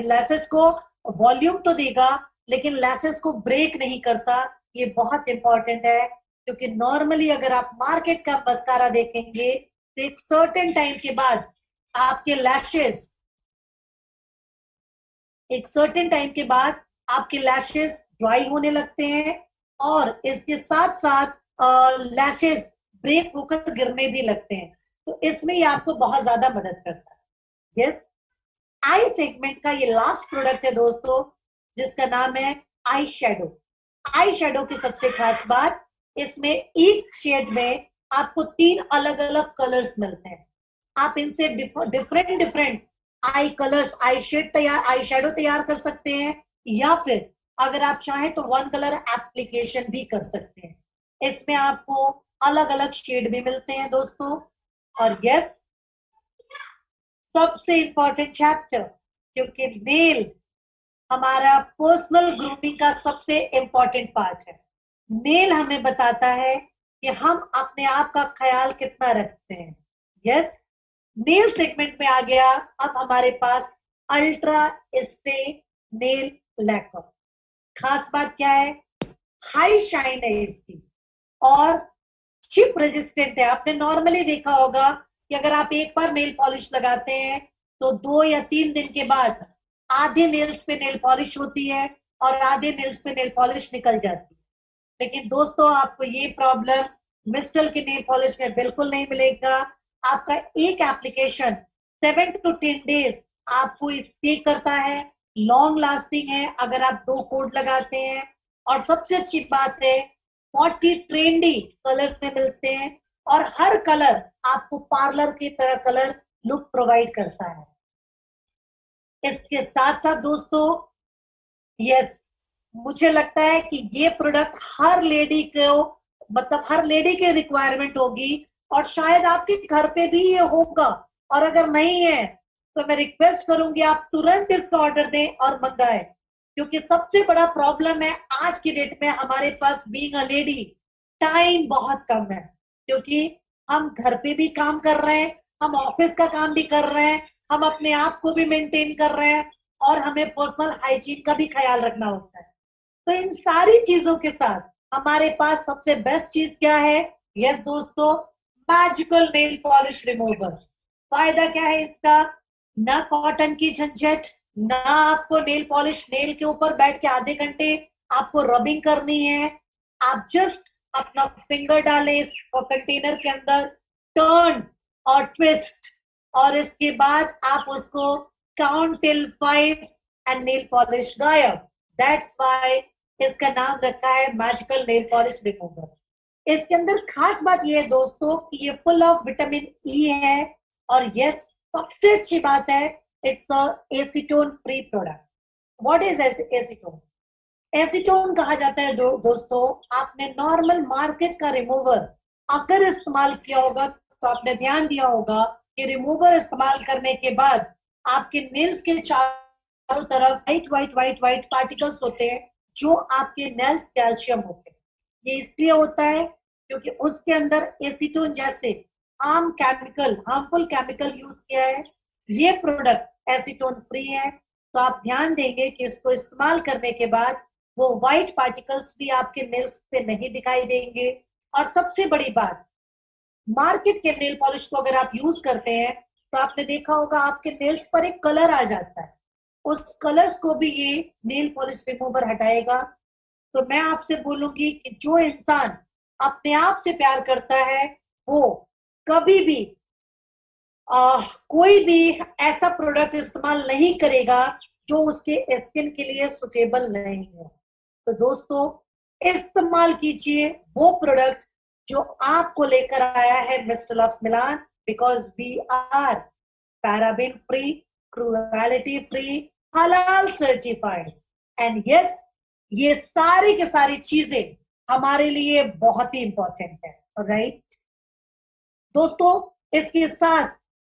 लैशेस को वॉल्यूम तो देगा लेकिन लैशेस को ब्रेक नहीं करता। ये बहुत इंपॉर्टेंट है, क्योंकि नॉर्मली अगर आप मार्केट का मस्कारा देखेंगे तो एक सर्टेन टाइम के बाद आपके लैशेस ड्राई होने लगते हैं, और इसके साथ साथ लैशेस ब्रेक होकर गिरने भी लगते हैं। तो इसमें ये आपको बहुत ज्यादा मदद करता है। यस, आई सेगमेंट का ये लास्ट प्रोडक्ट है दोस्तों, जिसका नाम है आई शेडो। आई शेडो की सबसे खास बात, इसमें एक शेड में आपको 3 अलग अलग कलर्स मिलते हैं। आप इनसे different I colours, eye shadow तैयार कर सकते हैं, या फिर अगर आप चाहें तो 1 कलर एप्लीकेशन भी कर सकते हैं। इसमें आपको अलग अलग शेड भी मिलते हैं दोस्तों। और यस, सबसे इंपॉर्टेंट चैप्टर, क्योंकि नेल हमारा पर्सनल ग्रूमिंग का सबसे इंपॉर्टेंट पार्ट है। नेल हमें बताता है कि हम अपने आप का ख्याल कितना रखते हैं। यस, नेल सेगमेंट में आ गया अब हमारे पास अल्ट्रा स्टे नेल लैकर। खास बात क्या है, हाई शाइन है इसकी और चिप रेजिस्टेंट है। आपने नॉर्मली देखा होगा कि अगर आप एक बार नेल पॉलिश लगाते हैं तो 2 या 3 दिन के बाद आधे नेल्स पे नेल पॉलिश होती है और आधे नेल्स पे नेल पॉलिश निकल जाती है। लेकिन दोस्तों, आपको ये प्रॉब्लम मिस्टल के नेल पॉलिश में बिल्कुल नहीं मिलेगा। आपका एक एप्लीकेशन 7 to 10 डेज आपको स्टे करता है, लॉन्ग लास्टिंग है अगर आप 2 कोड लगाते हैं, और सबसे अच्छी बात है 40 ट्रेंडी कलर्स में मिलते हैं, और हर कलर आपको पार्लर की तरह कलर लुक प्रोवाइड करता है। इसके साथ साथ दोस्तों, यस, मुझे लगता है कि ये प्रोडक्ट हर लेडी के रिक्वायरमेंट होगी, और शायद आपके घर पे भी ये होगा, और अगर नहीं है तो मैं रिक्वेस्ट करूंगी आप तुरंत इसका ऑर्डर दें और मंगाएं, क्योंकि सबसे बड़ा प्रॉब्लम है आज की डेट में हमारे पास बीइंग अ लेडी, टाइम बहुत कम है, क्योंकि हम घर पे भी काम कर रहे हैं, हम ऑफिस का काम भी कर रहे हैं, हम अपने आप को भी मेंटेन कर रहे हैं, और हमें पर्सनल हाइजीन का भी ख्याल रखना होता है। तो इन सारी चीजों के साथ हमारे पास सबसे बेस्ट चीज क्या है? यस दोस्तों, मैजिकल नेल पॉलिश रिमूवर। फायदा क्या है इसका? ना कॉटन की झंझट, ना आपको नेल पॉलिश नेल के ऊपर बैठ के आधे घंटे आपको रबिंग करनी है। आप जस्ट अपना फिंगर डालें इस कंटेनर के अंदर, टर्न और ट्विस्ट, और इसके बाद आप उसको count till 5 and nail polish गायब। दैट्स व्हाई इसका नाम रखा है मैजिकल नेल पॉलिश रिमूवर। इसके अंदर खास बात यह है दोस्तों कि ये फुल ऑफ विटामिन ई है, और यस, सबसे अच्छी बात है it's a acetone free product. What is acetone? Acetone कहा जाता है दोस्तों, आपने नॉर्मल मार्केट का रिमूवर अगर इस्तेमाल किया होगा तो आपने ध्यान दिया होगा कि रिमूवर इस्तेमाल करने के बाद आपके नेल्स के चारों तरफ वाइट पार्टिकल्स होते हैं, जो आपके नेल्स कैल्शियम होते हैं। ये इसलिए होता है क्योंकि उसके अंदर एसीटोन जैसे हार्मफुल केमिकल यूज किया है। ये प्रोडक्ट एसीटोन फ्री है, तो आप ध्यान देंगे कि इसको इस्तेमाल करने के बाद वो व्हाइट पार्टिकल्स भी आपके नेल्स पे नहीं दिखाई देंगे। और सबसे बड़ी बात, मार्केट के नेल पॉलिश को अगर आप यूज करते हैं तो आपने देखा होगा आपके नेल्स पर एक कलर आ जाता है, उस कलर्स को भी ये नेल पॉलिश रिमूवर हटाएगा। तो मैं आपसे बोलूंगी कि जो इंसान अपने आप से प्यार करता है वो कभी भी कोई भी ऐसा प्रोडक्ट इस्तेमाल नहीं करेगा जो उसके स्किन के लिए सुटेबल नहीं है। तो दोस्तों, इस्तेमाल कीजिए वो प्रोडक्ट जो आपको लेकर आया है mister loves Milan, because we are paraben free, cruelty free, हलाल सर्टिफाइड, एंड यस, ये सारी की सारी चीजें हमारे लिए बहुत ही इंपॉर्टेंट है। राइट दोस्तों, इसके साथ